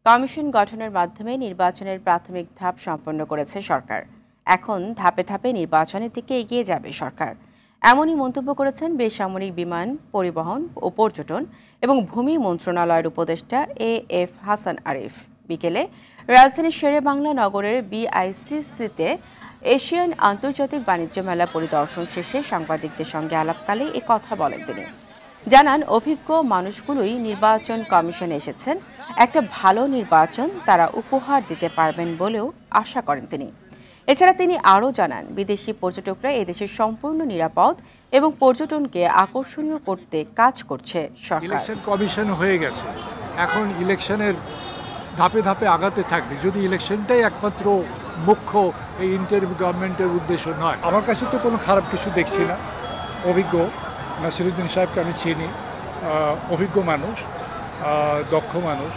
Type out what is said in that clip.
Commission গঠনের মাধ্যমে নির্বাচনের প্রাথমিক ধাপ সম্পন্ন করেছে সরকার। এখন ধাপে ধাপে নির্বাচনের দিকে এগিয়ে যাবে সরকার। এমনই মন্তব্য করেছেন বেসামরিক বিমান পরিবহন ও পর্যটন এবং ভূমি মন্ত্রণালয়ের উপদেষ্টা এএফ হাসান আরিফ। বিকেলে রাজধানীর শেরেবাংলা নগরের বিআইসিসিতে এশিয়ান আন্তর্জাতিক বাণিজ্য মেলা পরিদর্শন শেষে সাংবাদিকদের সঙ্গে আলাপকালে এ কথা বলেন তিনি। জানান, অভিজ্ঞ মানুষগুলোই নির্বাচন কমিশনে এসেছেন। একটা ভালো নির্বাচন তারা উপহার দিতে পারবেন বলেও আশা করেন তিনি। এছাড়া তিনি আরও জানান, বিদেশি পর্যটকরা এদেশের সম্পূর্ণ নিরাপদ এবং পর্যটনকে আকর্ষণীয় করতে কাজ করছে সরকার। ইলেকশন কমিশন হয়ে গেছে, এখন ইলেকশনের ধাপে ধাপে আগাতে থাকবে। যদি ইলেকশনটাই একমাত্র মুখ্য এই ইন্টারিম গভর্নমেন্টের উদ্দেশ্য নয়। আমার কাছে তো কোনো খারাপ কিছু দেখছি না। অভিজ্ঞ নাসিরুদ্দিন সাহেবকে আমি চিনি, অভিজ্ঞ মানুষ, দক্ষ মানুষ।